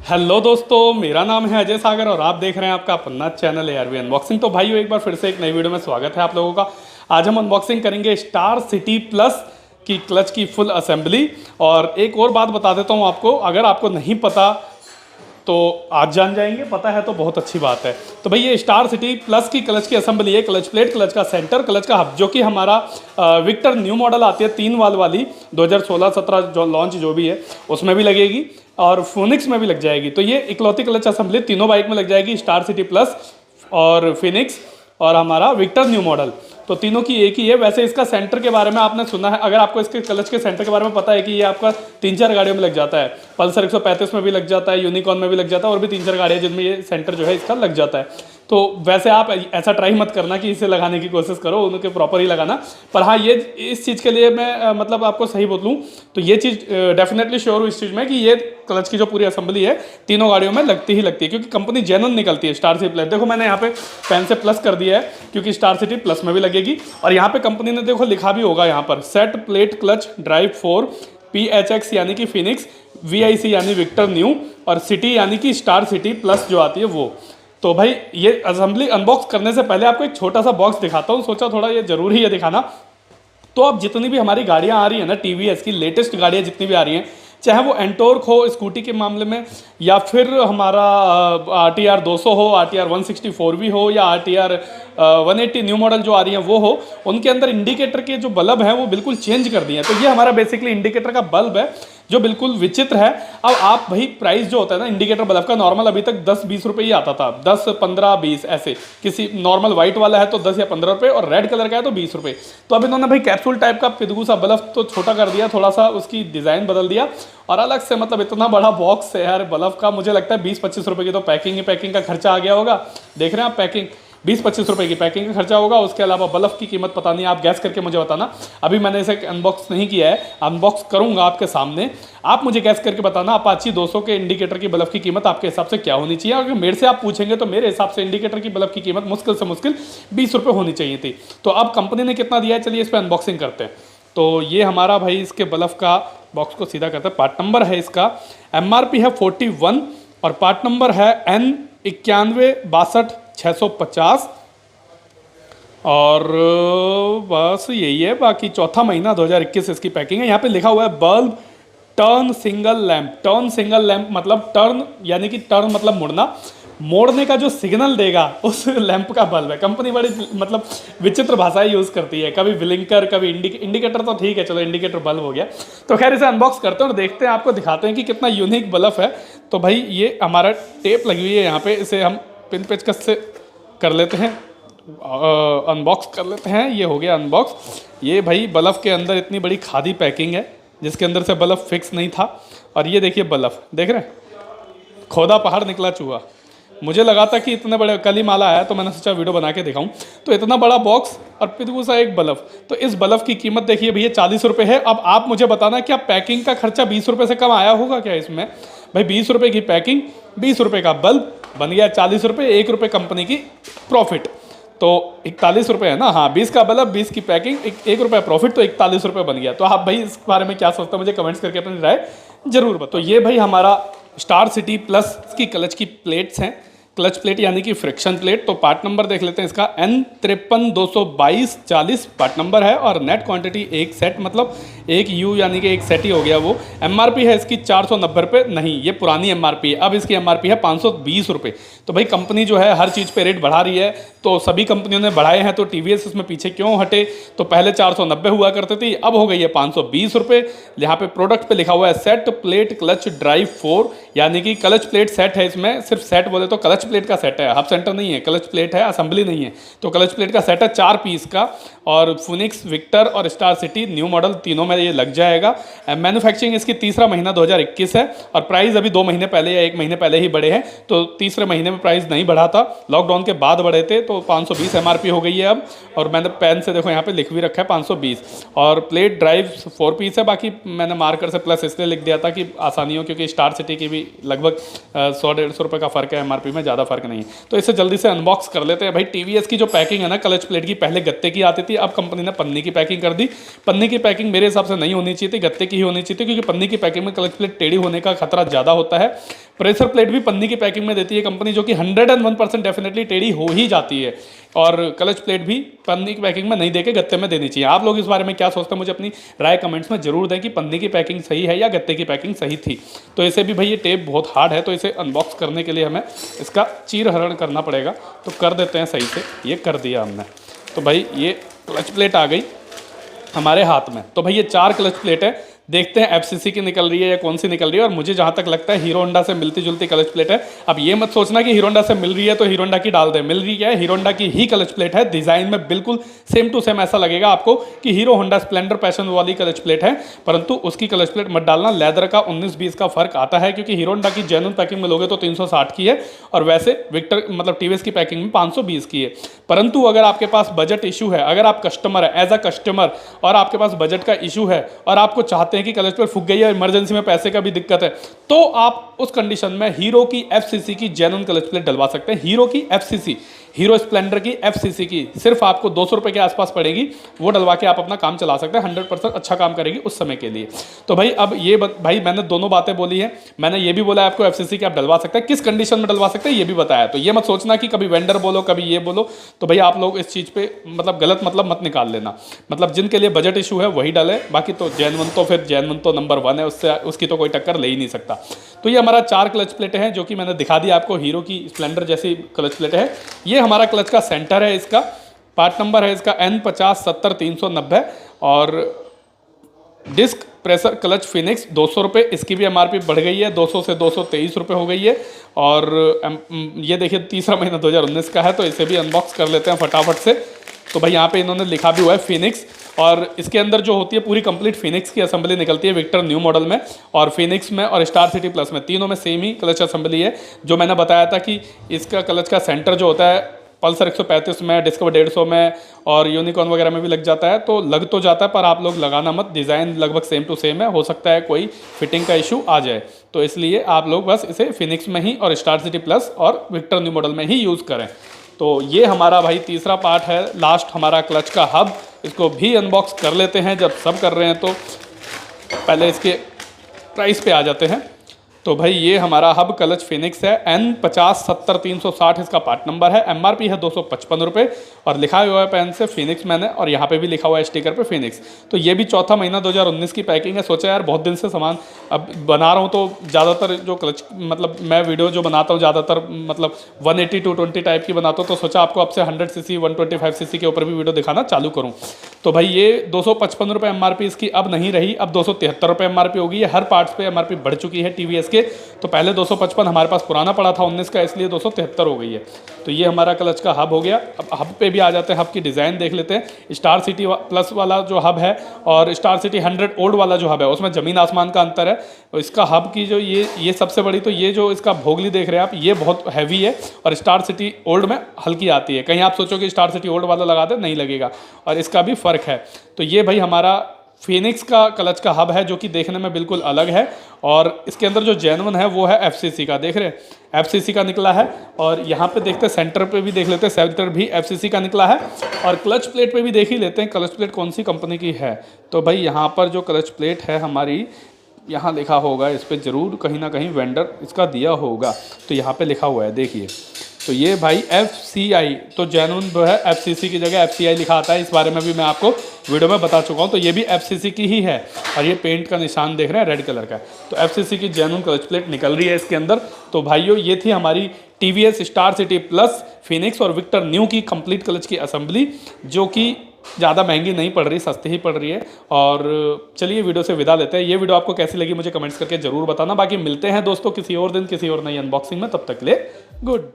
Hello दोस्तों, मेरा नाम है अजय सागर और आप देख रहे हैं आपका अपना चैनल ARV अनबॉक्सिंग। तो भाइयों, एक बार फिर से एक नई वीडियो में स्वागत है आप लोगों का। आज हम अनबॉक्सिंग करेंगे स्टार सिटी प्लस की क्लच की फुल असेंबली। और एक और बात बता देता हूं आपको, अगर आपको नहीं पता तो आज जान जाएंगे, पता है तो बहुत अच्छी बात है। तो भाई ये स्टार सिटी प्लस की क्लच की असेंबली है, क्लच प्लेट, क्लच का सेंटर, क्लच का हब, जो कि हमारा विक्टर न्यू मॉडल आती है 3 वाल वाली 2016-17 जो लॉन्च जो भी है उसमें भी लगेगी और फिनिक्स में भी लग जाएगी। तो ये इकलौती क्लच असेंबली तीनों बाइक में लग जाएगी, स्टार सिटी प्लस और फिनिक्स और हमारा विक्टर न्यू मॉडल। तो तीनों की एक ही है। वैसे इसका सेंटर के बारे में आपने सुना है, अगर आपको इसके क्लच के सेंटर के बारे में पता है कि ये आपका 3-4 गाड़ियों में लग जाता है, पल्सर 135 में भी लग जाता है, यूनिकॉर्न में भी लग जाता है और भी 3-4 गाड़ियाँ जिनमें ये सेंटर जो है इसका लग जाता है। तो वैसे आप ऐसा ट्राई मत करना कि इसे लगाने की कोशिश करो, उनके प्रॉपर ही लगाना। पर हाँ, ये इस चीज़ के लिए मैं मतलब आपको सही बोलूँ तो ये चीज़ डेफिनेटली श्योर हूँ इस चीज़ में कि ये क्लच की जो पूरी असेंबली है तीनों गाड़ियों में लगती ही लगती है, क्योंकि कंपनी जेन्युइन निकलती है। स्टार सिटी प्लस देखो, मैंने यहाँ पे पेन से प्लस कर दिया है क्योंकि स्टार सिटी प्लस में भी लगेगी। और यहाँ पे कंपनी ने देखो लिखा भी होगा यहाँ पर, set plate clutch drive 4 PHX यानी कि फिनिक्स, VIC यानी विक्टर न्यू और सिटी यानी कि स्टार सिटी प्लस जो आती है वो। तो भाई ये असेंबली अनबॉक्स करने से पहले आपको एक छोटा सा बॉक्स दिखाता हूँ, सोचा थोड़ा ये जरूरी है दिखाना। तो अब जितनी भी हमारी गाड़ियाँ आ रही है ना, TVS की लेटेस्ट गाड़ियाँ जितनी भी आ रही हैं, चाहे वो एंटोर्क हो स्कूटी के मामले में, या फिर हमारा RTR 200 हो, RTR 164V हो, या RTR 180 न्यू मॉडल जो आ रही है वो हो, उनके अंदर इंडिकेटर के जो बल्ब हैं वो बिल्कुल चेंज कर दिए हैं। तो ये हमारा बेसिकली इंडिकेटर का बल्ब है जो बिल्कुल विचित्र है। अब आप भाई प्राइस जो होता है ना इंडिकेटर बल्ब का, नॉर्मल अभी तक 10-20 रुपये ही आता था, 10, 15, 20 ऐसे। किसी नॉर्मल व्हाइट वाला है तो 10 या 15 रुपये और रेड कलर का है तो 20 रुपये। तो अब इन्होंने भाई कैप्सूल टाइप का पिदगू सा बल्ब तो छोटा कर दिया, थोड़ा सा उसकी डिज़ाइन बदल दिया और अलग से मतलब इतना बड़ा बॉक्स है यार बल्ब का। मुझे लगता है 20-25 रुपये की तो पैकिंग का खर्चा आ गया होगा। देख रहे हैं आप, पैकिंग 20-25 रुपये की पैकिंग का खर्चा होगा। उसके अलावा बल्ब की कीमत पता नहीं, आप गैस करके मुझे बताना। अभी मैंने इसे अनबॉक्स नहीं किया है, अनबॉक्स करूंगा आपके सामने। आप मुझे गैस करके बताना अपाची 200 के इंडिकेटर की बल्ब की कीमत आपके हिसाब से क्या होनी चाहिए। अगर मेरे से आप पूछेंगे तो मेरे हिसाब से इंडिकेटर की बल्ब की कीमत मुश्किल से मुश्किल 20 रुपये होनी चाहिए थी। तो अब कंपनी ने कितना दिया है, चलिए इस पर अनबॉक्सिंग करते हैं। तो ये हमारा भाई इसके बल्ब का बॉक्स को सीधा करते हैं। पार्ट नंबर है इसका, MRP है 41 और पार्ट नंबर है N91626650 और बस यही है। बाकी चौथा महीना 2021 इसकी पैकिंग है। यहाँ पे लिखा हुआ है bulb turn single lamp. Turn single lamp मतलब टर्न यानी कि टर्न मतलब मुड़ना, मोड़ने का जो सिग्नल देगा उस लैंप का बल्ब है। कंपनी बड़ी मतलब विचित्र भाषाएं यूज़ करती है, कभी ब्लिंकर कभी इंडिकेटर तो ठीक है, चलो इंडिकेटर बल्ब हो गया। तो खैर इसे अनबॉक्स करते हैं और देखते हैं, आपको दिखाते हैं कि कितना यूनिक बल्ब है। तो भाई ये हमारा टेप लगी हुई है यहाँ पे, इसे हम पिन पेचकस से कर लेते हैं, अनबॉक्स कर लेते हैं। ये हो गया अनबॉक्स। ये भाई बल्ब के अंदर इतनी बड़ी खादी पैकिंग है जिसके अंदर से बल्ब फिक्स नहीं था। और ये देखिए बल्ब, देख रहे हैं, खोदा पहाड़ निकला चूहा। मुझे लगा था कि इतने बड़े, कल ही माला आया तो मैंने सोचा वीडियो बना के दिखाऊं। तो इतना बड़ा बॉक्स और पिदगू सा एक बल्ब। तो इस बल्ब की कीमत देखिए भैया 40 रुपये है। अब आप मुझे बताना क्या पैकिंग का खर्चा 20 रुपये से कम आया होगा क्या इसमें? भाई 20 रुपये की पैकिंग, 20 रुपये का बल्ब, बन गया 40 रुपये, 1 रुपये कंपनी की प्रॉफिट। तो 41 रुपये है ना, हाँ 20 का बल्ब 20 की पैकिंग, 1 रुपये प्रॉफिट, तो 41 रुपये बन गया। तो आप भाई इस बारे में क्या सोचते हैं मुझे कमेंट्स करके अपनी राय जरूर बताओ। तो ये भाई हमारा स्टार सिटी प्लस की क्लच की प्लेट्स हैं, क्लच प्लेट यानी कि फ्रिक्शन प्लेट। तो पार्ट नंबर देख लेते हैं इसका, N53-222-40 पार्ट नंबर है और नेट क्वांटिटी एक सेट, मतलब एक यू यानी कि एक सेट ही हो गया वो। MRP है इसकी 490 रुपये, नहीं ये पुरानी MRP है, अब इसकी MRP है 520 रुपये। तो भाई कंपनी जो है हर चीज़ पे रेट बढ़ा रही है, तो सभी कंपनियों ने बढ़ाए हैं, तो TVS इसमें पीछे क्यों हटे। तो पहले 490 हुआ करते थी, अब हो गई है 520 रुपये। यहाँ पे प्रोडक्ट पे लिखा हुआ है सेट प्लेट क्लच ड्राइव 4 यानी कि क्लच प्लेट सेट है। इसमें सिर्फ सेट बोले तो क्लच प्लेट का सेट है, हब सेंटर नहीं है, क्लच प्लेट है, असेंबली नहीं है। तो क्लच प्लेट का सेट है 4 पीस का और फिनिक्स, विक्टर और स्टार सिटी न्यू मॉडल तीनों में ये लग जाएगा। मैन्युफैक्चरिंग इसकी तीसरा महीना 2021 है और प्राइस अभी 2 महीने पहले या 1 महीने पहले ही बढ़े हैं। तो तीसरे महीने में प्राइस नहीं बढ़ा था, लॉकडाउन के बाद बढ़े थे। तो 520 MRP हो गई है अब, और मैंने पेन से देखो यहाँ पे लिख भी रखा है 520। और प्लेट ड्राइव 4 पीस है, बाकी मैंने मार्कर से प्लस इसलिए लिख दिया था कि आसानी हो, क्योंकि स्टार सिटी की भी लगभग 100-150 रुपये का फर्क है MRP में, ज़्यादा फर्क नहीं है। तो इसे जल्दी से अनबॉक्स कर लेते हैं। भाई TVS की जो पैकिंग है ना क्लच प्लेट की, पहले गत्ते की आती थी, अब कंपनी ने पन्नी की पैकिंग कर दी। पन्नी की पैकिंग मेरे हिसाब से नहीं होनी चाहिए थी, गत्ते की ही होनी चाहिए थी, क्योंकि पन्नी की पैकिंग में क्लच प्लेट टेढ़ी होने का खतरा ज़्यादा होता है। प्रेशर प्लेट भी पन्नी की पैकिंग में देती है कंपनी, जो कि 101% डेफिनेटली टेढ़ी हो ही जाती है। और क्लच प्लेट भी पन्नी की पैकिंग में नहीं देके गत्ते में देनी चाहिए। आप लोग इस बारे में क्या सोचते हैं, मुझे अपनी राय कमेंट्स में जरूर दें कि पन्नी की पैकिंग सही है या गत्ते की पैकिंग सही थी। तो इसे भी भाई ये टेप बहुत हार्ड है, तो इसे अनबॉक्स करने के लिए हमें इसका चीरहरण करना पड़ेगा। तो कर देते हैं सही से, ये कर दिया हमने। तो भाई ये क्लच प्लेट आ गई हमारे हाथ में। तो भाई ये 4 क्लच प्लेट है, देखते हैं एफसीसी की निकल रही है या कौन सी निकल रही है। और मुझे जहां तक लगता है हीरो होंडा से मिलती जुलती क्लच प्लेट है। अब ये मत सोचना कि हीरो होंडा से मिल रही है तो हीरो होंडा की डाल दे, मिल रही है हीरो होंडा की ही क्लच प्लेट है। डिजाइन में बिल्कुल सेम टू सेम ऐसा लगेगा आपको कि हीरो होंडा स्प्लेंडर पैशन वाली क्लच प्लेट है, परंतु उसकी क्लच प्लेट मत डालना। लेदर का 19-20 का फर्क आता है, क्योंकि हीरो होंडा की जेन्युइन पैकिंग में लोगे तो 360 की है और वैसे विक्टर मतलब टीवीएस की पैकिंग में 520 की है। परंतु अगर आपके पास बजट इशू है, अगर आप कस्टमर है एज अ कस्टमर और आपके पास बजट का इशू है और आपको चाहते हैं कि क्लच प्लेट फूक गई है, इमरजेंसी में पैसे का भी दिक्कत है, तो आप उस कंडीशन में हीरो की एफसीसी की जेन्युइन क्लच प्लेट डलवा सकते हैं। हीरो की एफसीसी, हीरो स्प्लेंडर की एफसीसी की सिर्फ आपको 200 रुपए के आसपास पड़ेगी। वो डलवा के आप अपना काम चला सकते हैं, 100% अच्छा काम करेगी उस समय के लिए। तो भाई अब ये भाई मैंने दोनों बातें बोली हैं, मैंने ये भी बोला आपको एफसीसी की आप डलवा सकते हैं, किस कंडीशन में डलवा सकते हैं ये भी बताया। तो ये मत सोचना कि कभी वेंडर बोलो कभी ये बोलो, तो भाई आप लोग इस चीज़ पे मतलब गलत मतलब मत निकाल लेना। मतलब जिनके लिए बजट इशू है वही डाले, बाकी तो जेन्युइन तो फिर जेन्युइन तो नंबर 1 है, उससे उसकी तो कोई टक्कर ले ही नहीं सकता। तो ये हमारा 4 क्लच प्लेटें हैं जो कि मैंने दिखा दी आपको, हीरो की स्प्लेंडर जैसी क्लच प्लेट है। ये हमारा क्लच का सेंटर है, इसका पार्ट नंबर है इसका N5070-390 और डिस्क प्रेशर क्लच फिनिक्स 200 रुपये, इसकी भी एमआरपी बढ़ गई है, 200 से 223 रुपये हो गई है। और ये देखिए तीसरा महीना 2019 का है, तो इसे भी अनबॉक्स कर लेते हैं फटाफट से। तो भाई यहाँ पे इन्होंने लिखा भी हुआ है फिनिक्स, और इसके अंदर जो होती है पूरी कंप्लीट फिनिक्स की असेंबली निकलती है विक्टर न्यू मॉडल में और फिनिक्स में और स्टार सिटी प्लस में, तीनों में सेम ही क्लच असेंबली है। जो मैंने बताया था कि इसका क्लच का सेंटर जो होता है पल्सर 135 में, डिस्कवर 150 में और यूनिकॉर्न वगैरह में भी लग जाता है, तो लग तो जाता है पर आप लोग लगाना मत, डिज़ाइन लगभग सेम टू सेम है, हो सकता है कोई फिटिंग का इशू आ जाए, तो इसलिए आप लोग बस इसे फिनिक्स में ही और स्टार सिटी प्लस और विक्टर न्यू मॉडल में ही यूज़ करें। तो ये हमारा भाई तीसरा पार्ट है, लास्ट हमारा क्लच का हब, इसको भी अनबॉक्स कर लेते हैं। जब सब कर रहे हैं तो पहले इसके प्राइस पे आ जाते हैं। तो भाई ये हमारा हब क्लच फिनिक्स है, N5070-360 इसका पार्ट नंबर है, एमआरपी है 255 रुपये और लिखा हुआ है पेन से फिनिक्स मैंने, और यहाँ पे भी लिखा हुआ है स्टिकर पे फिनिक्स। तो ये भी चौथा महीना 2019 की पैकिंग है। सोचा यार बहुत दिन से सामान अब बना रहा हूँ, तो ज़्यादातर जो क्लच मतलब मैं वीडियो जो बनाता हूँ ज़्यादातर मतलब 180-220 टाइप की बनाता हूँ, तो सोचा आपको अब से 100 सीसी 125 सीसी के ऊपर भी वीडियो दिखाना चालू करूँ। तो भाई ये 255 रुपये एमआरपी इसकी अब नहीं रही, अब 273 रुपये एमआरपी हो गई है। हर पार्ट्स पे एमआरपी बढ़ चुकी है टीवीएस के। तो पहले 255 हमारे पास पुराना पड़ा था 19 का, इसलिए 273 हो गई है। तो ये हमारा क्लच का हब हो गया। अब हब पे भी आ जाते हैं, हब की डिज़ाइन देख लेते हैं। स्टार सिटी प्लस वाला जो हब है और स्टार सिटी 100 ओल्ड वाला जो हब है, उसमें ज़मीन आसमान का अंतर है। इसका हब की जो ये सबसे बड़ी, तो ये जो इसका भोगली देख रहे हैं आप, ये बहुत हैवी है और स्टार सिटी ओल्ड में हल्की आती है। कहीं आप सोचो कि स्टार सिटी ओल्ड वाला लगा दे, नहीं लगेगा, और इसका भी फ़र्क है। तो ये भाई हमारा फिनिक्स का क्लच का हब है, जो कि देखने में बिल्कुल अलग है, और इसके अंदर जो जेन्युइन है वो है एफसीसी का, देख रहे हैं एफसीसी का निकला है। और यहाँ पे देखते हैं सेंटर पे भी देख लेते हैं, सेंटर भी एफसीसी का निकला है। और क्लच प्लेट पे भी देख ही लेते हैं क्लच प्लेट कौन सी कंपनी की है। तो भाई यहाँ पर जो क्लच प्लेट है हमारी, यहाँ लिखा होगा इस पर ज़रूर कहीं ना कहीं वेंडर इसका दिया होगा, तो यहाँ पे लिखा हुआ है देखिए। तो ये भाई FCI, तो जेन्युइन जो है FCC की जगह FCI लिखा आता है, इस बारे में भी मैं आपको वीडियो में बता चुका हूँ। तो ये भी FCC की ही है, और ये पेंट का निशान देख रहे हैं रेड कलर का, तो FCC की जेन्युइन क्लच प्लेट निकल रही है इसके अंदर। तो भाइयों ये थी हमारी TVS star city plus, Phoenix और विक्टर न्यू की कंप्लीट क्लच की असेंबली, जो कि ज़्यादा महंगी नहीं पड़ रही, सस्ती ही पड़ रही है। और चलिए वीडियो से विदा लेते हैं। ये वीडियो आपको कैसी लगी मुझे कमेंट्स करके ज़रूर बताना। बाकी मिलते हैं दोस्तों किसी और दिन किसी और नई अनबॉक्सिंग में, तब तक के लिए गुड।